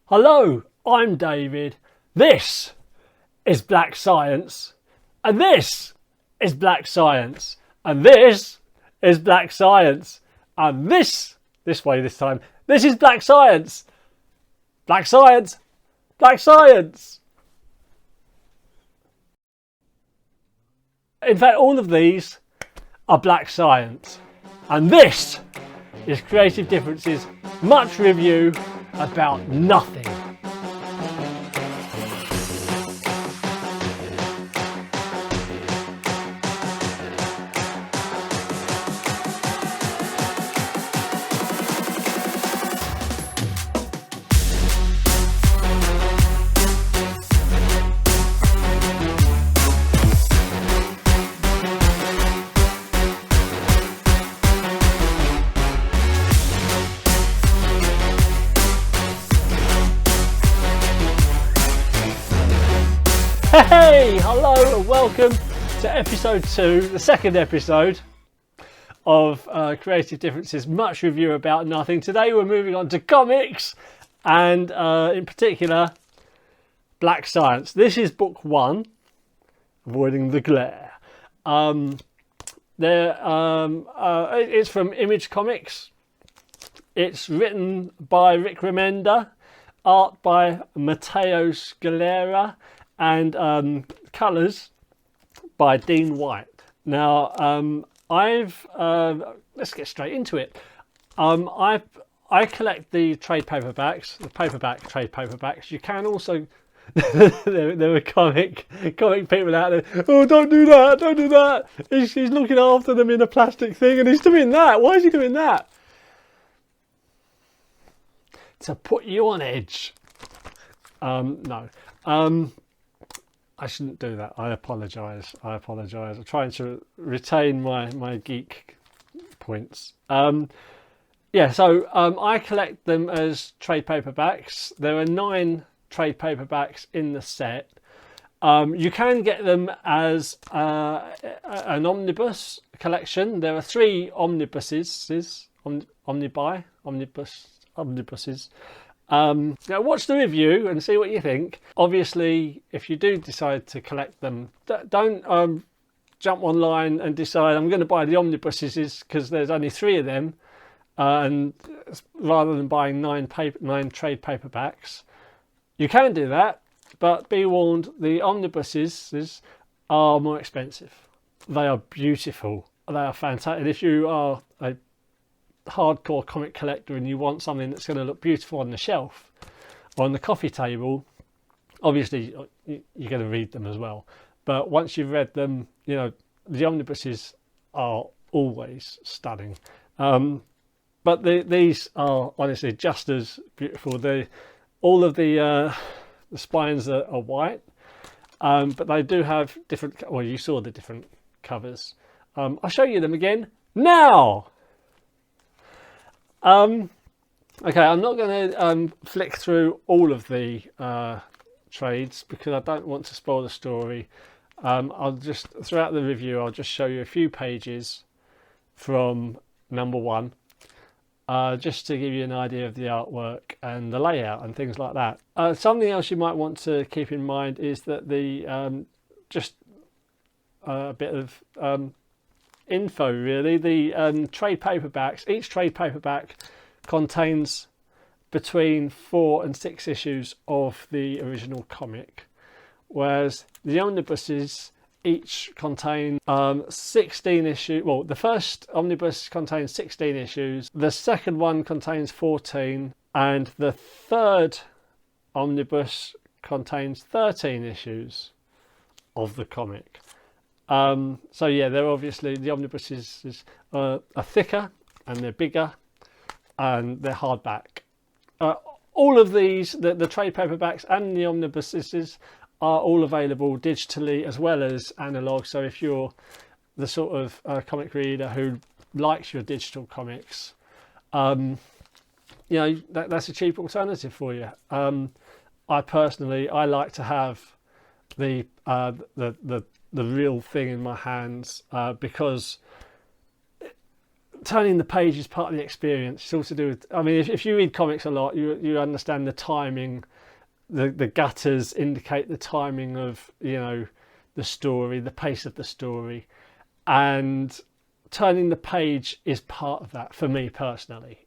Hello, I'm David. This is Black Science, and this is Black Science, and this is Black Science, and this way this time. This is Black Science. Black Science. Black Science. In fact, all of these are Black Science, and this is Creative Differences, much review about nothing. Hey, hello and welcome to episode 2, the second episode of Creative Differences, much review about nothing. Today we're moving on to comics and in particular Black Science. This is book 1, Avoiding the Glare. It's from Image Comics. It's written by Rick Remender, art by Matteo Scalera, and colours by Dean White. Now, let's get straight into it. I collect the trade paperbacks, the paperback trade paperbacks. You can also there are comic people out there. Oh, don't do that! Don't do that! He's looking after them in a plastic thing, and he's doing that. Why is he doing that? To put you on edge. No. I shouldn't do that. I apologise. I'm trying to retain my geek points. I collect them as trade paperbacks. There are 9 trade paperbacks in the set. You can get them as an omnibus collection. There are 3 omnibuses. Omnibuses. Now watch the review and see what you think. Obviously, if you do decide to collect them, don't jump online and decide I'm going to buy the omnibuses because there's only 3 of them, and rather than buying 9 trade paperbacks. You can do that, but be warned, the omnibuses are more expensive. They are beautiful. They are fantastic. And if you are a hardcore comic collector and you want something that's going to look beautiful on the shelf or on the coffee table, obviously you're going to read them as well. But once you've read them, the omnibuses are always stunning. But these are honestly just as beautiful. All of the spines are white, but they do have different. Well, you saw the different covers. I'll show you them again now. Okay, I'm not going to flick through all of the trades because I don't want to spoil the story. Throughout the review, I'll just show you a few pages from number 1, just to give you an idea of the artwork and the layout and things like that. Something else you might want to keep in mind is that just a bit of info really. The trade paperbacks, each trade paperback contains between 4 and 6 issues of the original comic, whereas the omnibuses each contain 16 issues. Well, the first omnibus contains 16 issues, the second one contains 14, and the third omnibus contains 13 issues of the comic. They're obviously, the omnibuses are thicker and they're bigger and they're hardback. All of these, the trade paperbacks and the omnibuses, are all available digitally as well as analog. So if you're the sort of comic reader who likes your digital comics, that's a cheap alternative for you. I personally like to have the real thing in my hands because turning the page is part of the experience. It's all to do with, I mean, if you read comics a lot, you understand the timing. The gutters indicate the timing of, you know, the story, the pace of the story, and turning the page is part of that for me personally.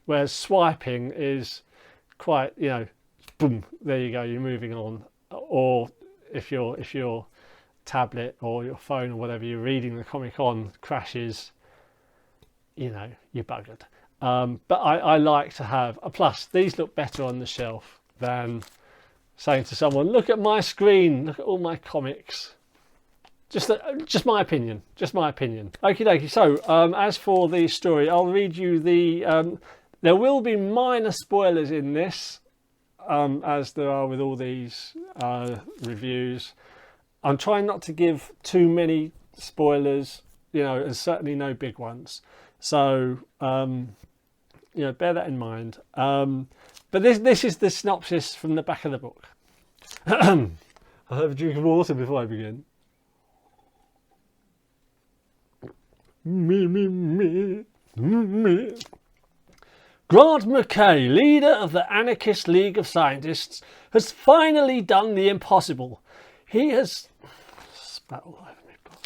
Whereas swiping is quite, you know, boom, there you go, you're moving on. Or if your tablet or your phone or whatever you're reading the comic on crashes, you know, you're buggered. But I like to have a plus. These look better on the shelf than saying to someone, look at my screen, look at all my comics. Just my opinion. Just my opinion. Okie dokie. So as for the story, I'll read you the. There will be minor spoilers in this, as there are with all these reviews. I'm trying not to give too many spoilers, you know, and certainly no big ones. So you know, bear that in mind. But this is the synopsis from the back of the book. I'll have a drink of water before I begin. Grant McKay, leader of the Anarchist League of Scientists, has finally done the impossible. He has spat all over my book.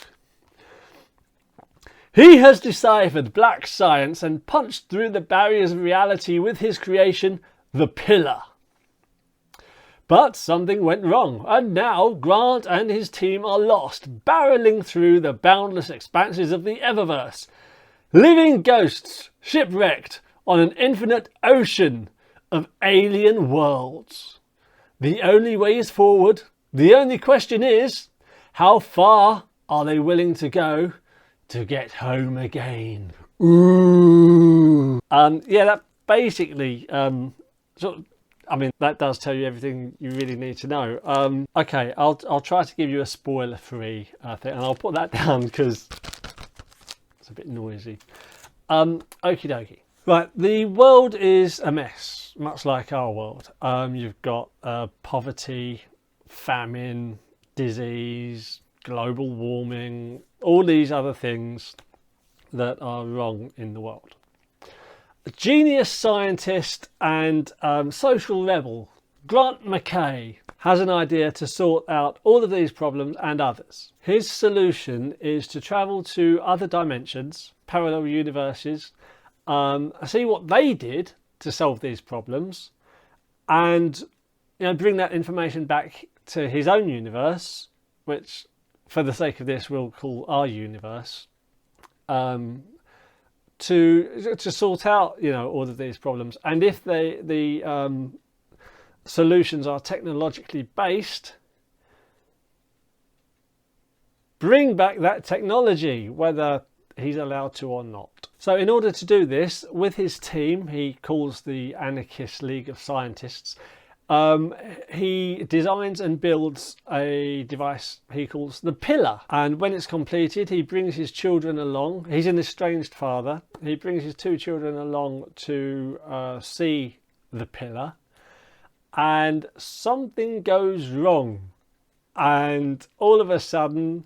He has deciphered black science and punched through the barriers of reality with his creation, the Pillar. But something went wrong, and now Grant and his team are lost, barreling through the boundless expanses of the Eververse, living ghosts shipwrecked on an infinite ocean of alien worlds. The only way is forward. The only question is, how far are they willing to go to get home again? Ooh. Yeah, that basically sort of, I mean, that does tell you everything you really need to know. Okay, I'll try to give you a spoiler-free thing, and I'll put that down because it's a bit noisy. Okie dokie. Right, the world is a mess, much like our world. You've got poverty, famine, disease, global warming, all these other things that are wrong in the world. A genius scientist and social rebel, Grant McKay, has an idea to sort out all of these problems and others. His solution is to travel to other dimensions, parallel universes, see what they did to solve these problems, and, you know, bring that information back to his own universe, which, for the sake of this, we'll call our universe. To sort out, you know, all of these problems, and if the solutions are technologically based, bring back that technology, whether he's allowed to or not. So in order to do this, with his team, he calls the Anarchist League of Scientists, he designs and builds a device he calls the Pillar, and when it's completed, he brings his children along. He's an estranged father. He brings his two children along to see the Pillar, and something goes wrong, and all of a sudden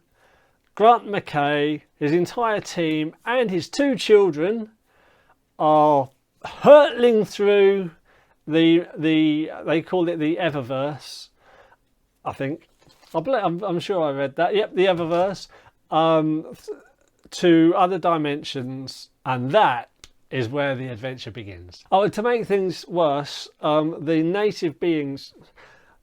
Grant McKay, his entire team and his two children are hurtling through they call it the Eververse, I think. I'm sure I read that. Yep, the Eververse, to other dimensions, and that is where the adventure begins. Oh, to make things worse, the native beings,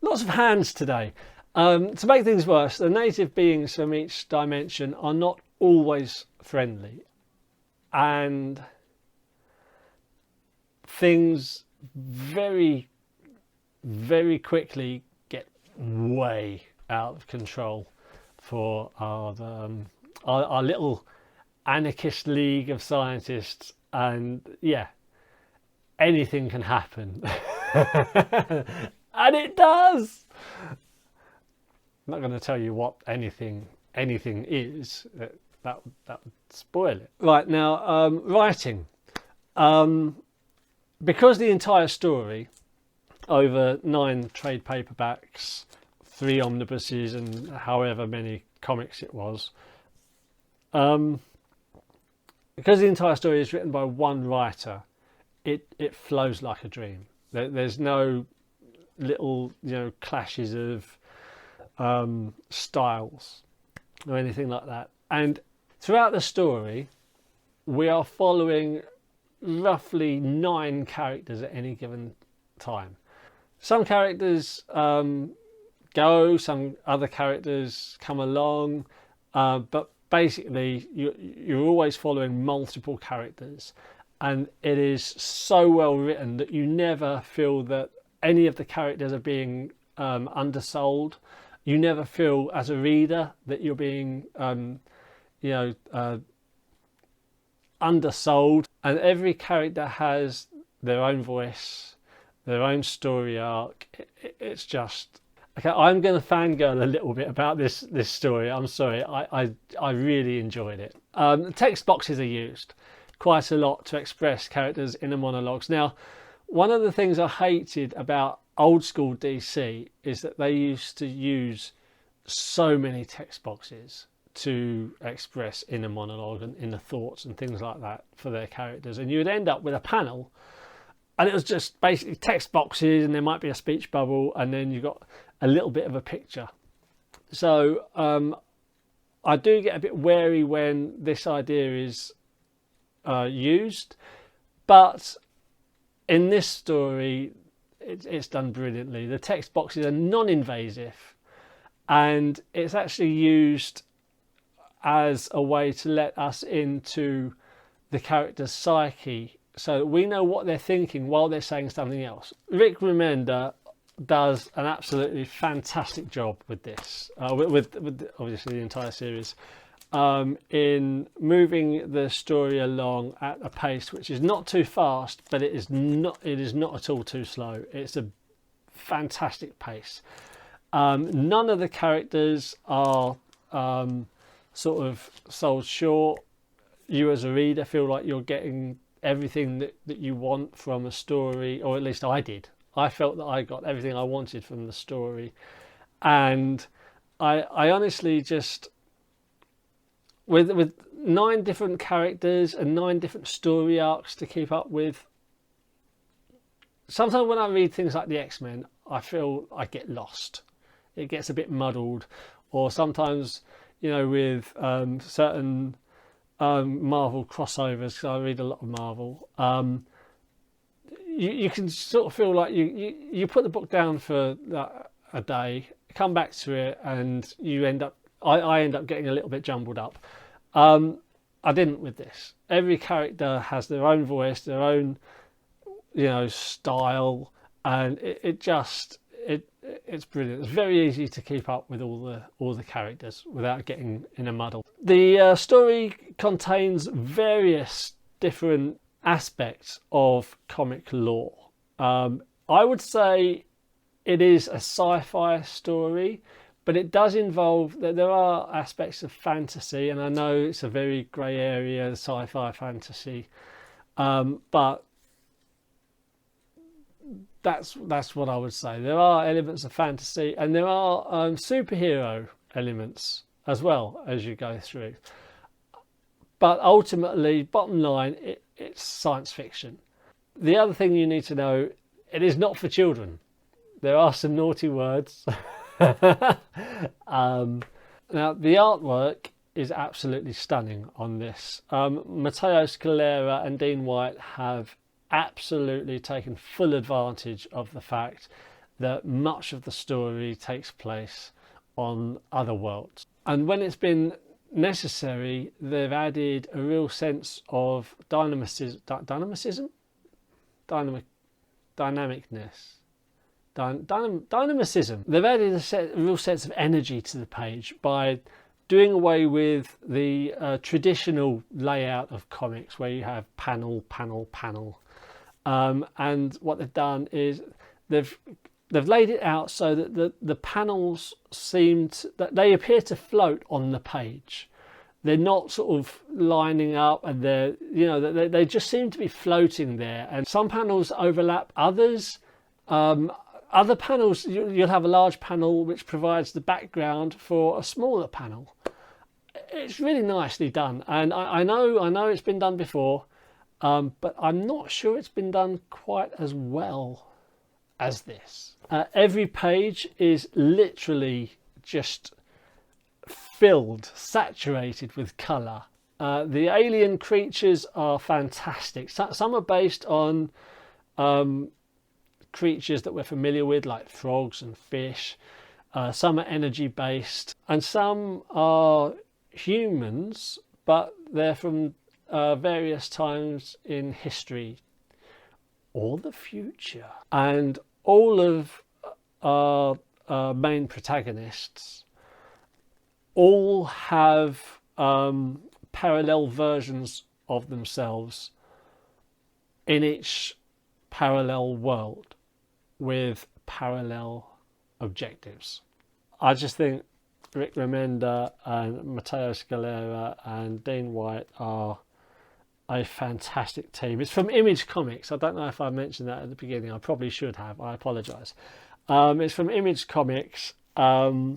lots of hands today. To make things worse, the native beings from each dimension are not always friendly, and things very, very quickly get way out of control for our little Anarchist League of Scientists, and yeah, anything can happen. And it does. I'm not going to tell you what anything is. That would spoil it. Right, now, writing. Because the entire story, over 9 trade paperbacks, 3 omnibuses, and however many comics it was, because the entire story is written by one writer, it flows like a dream. There's no little clashes of styles or anything like that. And throughout the story, we are following roughly 9 characters at any given time. Some characters go, some other characters come along, but basically you're always following multiple characters, and it is so well written that you never feel that any of the characters are being undersold. You never feel as a reader that you're being undersold, and every character has their own voice, their own story arc. It's just okay. I'm going to fangirl a little bit about this story. I'm sorry. I really enjoyed it. Text boxes are used quite a lot to express characters' inner monologues. Now, one of the things I hated about old school DC is that they used to use so many text boxes to express inner monologue and inner thoughts and things like that for their characters, and you would end up with a panel and it was just basically text boxes, and there might be a speech bubble, and then you've got a little bit of a picture. So I do get a bit wary when this idea is used, but in this story it's done brilliantly. The text boxes are non-invasive, and it's actually used as a way to let us into the character's psyche, so that we know what they're thinking while they're saying something else. Rick Remender does an absolutely fantastic job with this, with obviously the entire series, in moving the story along at a pace which is not too fast, but it is not at all too slow. It's a fantastic pace. None of the characters are sort of sold short. You as a reader feel like you're getting everything that you want from a story, or at least I did. I felt that I got everything I wanted from the story, and I honestly just, with 9 different characters and 9 different story arcs to keep up with. Sometimes when I read things like the X-Men, I feel I get lost. It gets a bit muddled, or sometimes with certain Marvel crossovers, because I read a lot of Marvel, you can sort of feel like you put the book down for a day, come back to it, and you end up, I end up getting a little bit jumbled up. I didn't with this. Every character has their own voice, their own style, and it's brilliant. It's very easy to keep up with all the characters without getting in a muddle. The story contains various different aspects of comic lore. I would say it is a sci-fi story, but it does involve that there are aspects of fantasy, and I know it's a very grey area, sci-fi fantasy, but that's what I would say. There are elements of fantasy, and there are superhero elements as well as you go through. But ultimately, bottom line, it's science fiction. The other thing you need to know, it is not for children. There are some naughty words. Now, the artwork is absolutely stunning on this. Matteo Scalera and Dean White have absolutely taken full advantage of the fact that much of the story takes place on other worlds, and when it's been necessary, they've added a real sense of dynamicism. They've added a real sense of energy to the page by doing away with the traditional layout of comics where you have panel, and what they've done is they've laid it out so that the panels that they appear to float on the page. They're not sort of lining up, and they just seem to be floating there. And some panels overlap others. Other panels, you'll have a large panel which provides the background for a smaller panel. it's really nicely done, and I know it's been done before, but I'm not sure it's been done quite as well as this. Every page is literally just filled, saturated with colour. The alien creatures are fantastic. Some are based on creatures that we're familiar with, like frogs and fish. Some are energy based, and some are humans, but they're from various times in history or the future. And all of our main protagonists all have parallel versions of themselves in each parallel world with parallel objectives. I just think Rick Remender and Matteo Scalera and Dean White are a fantastic team. It's from Image Comics. I don't know if I mentioned that at the beginning. I probably should have. I apologise. It's from Image Comics. I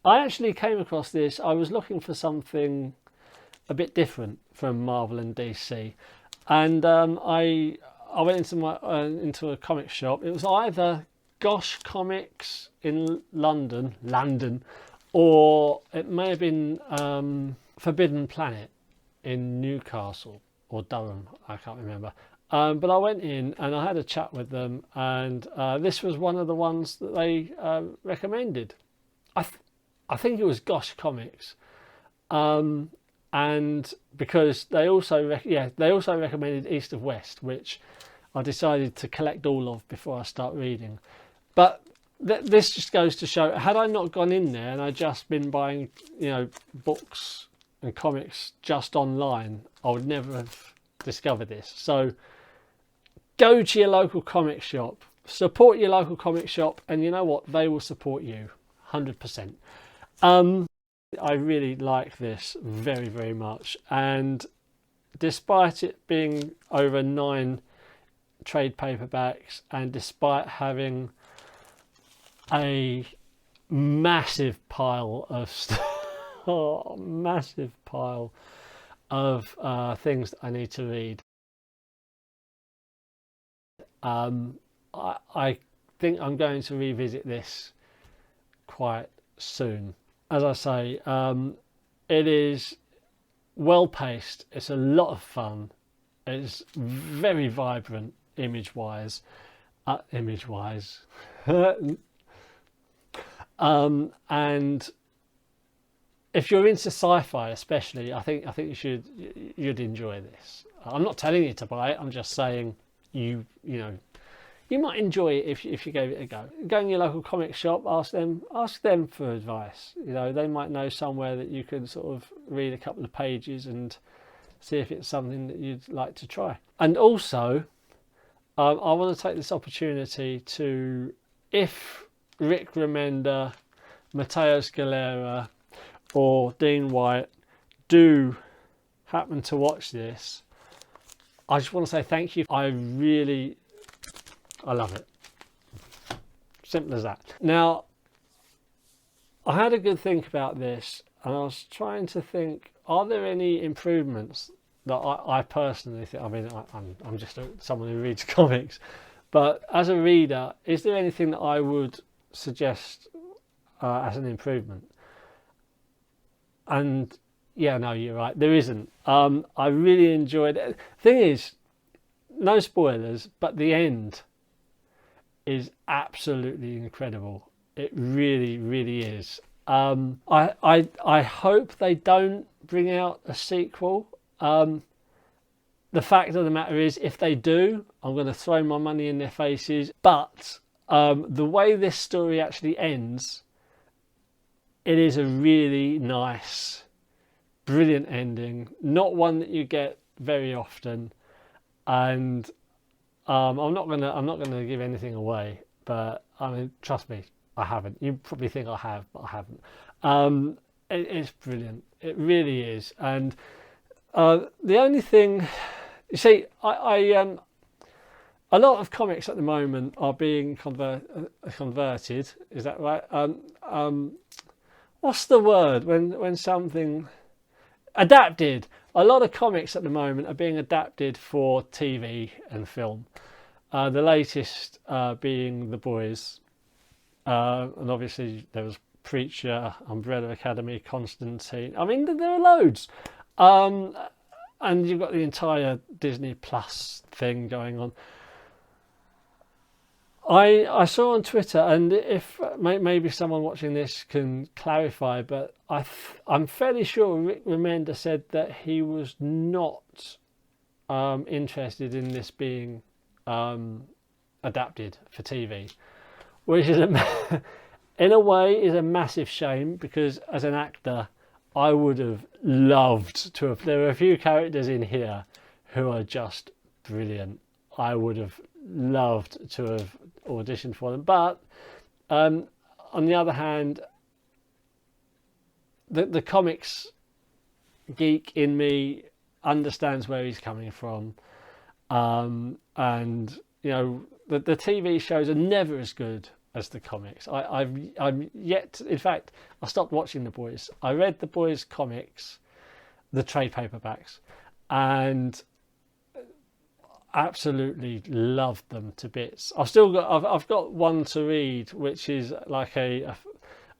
actually came across this. I was looking for something a bit different from Marvel and DC, and I went into a comic shop. It was either Gosh Comics in London, or it may have been Forbidden Planet in Newcastle or Durham, I can't remember. But I went in and I had a chat with them, and this was one of the ones that they recommended. I think it was Gosh Comics, and because they also recommended East of West, which I decided to collect all of before I start reading. But this just goes to show, had I not gone in there and I just been buying, books and comics just online, I would never have discovered this. So go to your local comic shop, support your local comic shop, and you know what? They will support you 100%. I really like this very, very much. And despite it being over 9 trade paperbacks, and despite having a massive pile of things that I need to read, I think I'm going to revisit this quite soon. As I say, it is well paced, it's a lot of fun, it's very vibrant image wise. And if you're into sci-fi especially, I think you'd enjoy this. I'm not telling you to buy it, I'm just saying you might enjoy it if you gave it a go. Go in your local comic shop, ask them for advice. They might know somewhere that you can sort of read a couple of pages and see if it's something that you'd like to try. And also, I want to take this opportunity to, if Rick Remender, Matteo Scalera or Dean White do happen to watch this, I just want to say thank you. I love it. Simple as that. Now, I had a good think about this, and I was trying to think, are there any improvements that I personally think, I'm just someone who reads comics, but as a reader, is there anything that I would suggest as an improvement? And yeah, no, you're right, there isn't. I really enjoyed it. Thing is, no spoilers, but the end is absolutely incredible. It really, really is. I hope they don't bring out a sequel. The fact of the matter is, if they do, I'm going to throw my money in their faces. But the way this story actually ends, it is a really nice, brilliant ending. Not one that you get very often, and I'm not gonna give anything away. But I mean, trust me, I haven't. You probably think I have, but I haven't. It's brilliant. It really is. And the only thing, you see, a lot of comics at the moment are being converted. Is that right? What's the word when something adapted. A lot of comics at the moment are being adapted for TV and film. The latest being The Boys. And obviously there was Preacher, Umbrella Academy, Constantine. I mean, there are loads. And you've got the entire Disney Plus thing going on. I saw on Twitter, and if maybe someone watching this can clarify, but I'm fairly sure Rick Remender said that he was not interested in this being adapted for TV, which is in a way is a massive shame, because as an actor I would have loved to have. There are a few characters in here who are just brilliant. I would have loved to have auditioned for them, but on the other hand, the comics geek in me understands where he's coming from, and you know, the TV shows are never as good as the comics. I'm yet, in fact, I stopped watching The Boys. I read The Boys comics, the trade paperbacks, and absolutely loved them to bits. I've got one to read, which is like a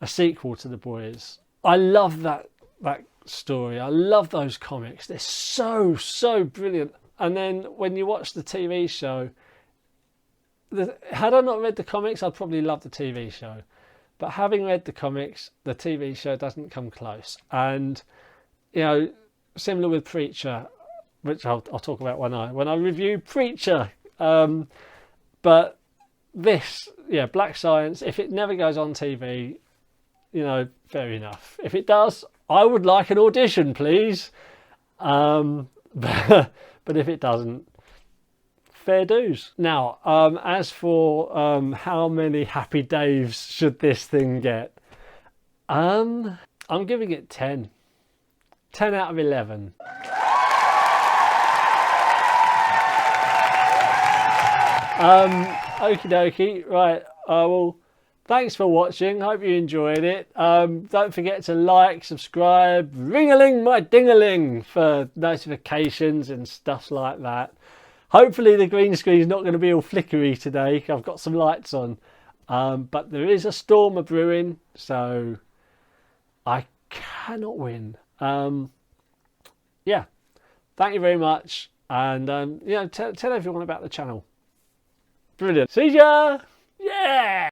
sequel to The Boys. I love that story. I love those comics. They're so brilliant. And then when you watch the TV show, had I not read the comics, I'd probably love the TV show. But having read the comics, the TV show doesn't come close. And you know, similar with Preacher, which I'll talk about when I review Preacher. But this, yeah, Black Science, if it never goes on TV, you know, fair enough. If it does, I would like an audition, please. But if it doesn't, fair dues. Now, as for how many happy days should this thing get, I'm giving it 10. 10 out of 11. Okie dokie. Right. Well, thanks for watching. Hope you enjoyed it. Don't forget to like, subscribe, ring-a-ling my ding-a-ling for notifications and stuff like that. Hopefully the green screen is not going to be all flickery today. I've got some lights on. But there is a storm a brewing, so I cannot win. Yeah. Thank you very much. And you know, tell everyone about the channel. Brilliant. See ya! Yeah!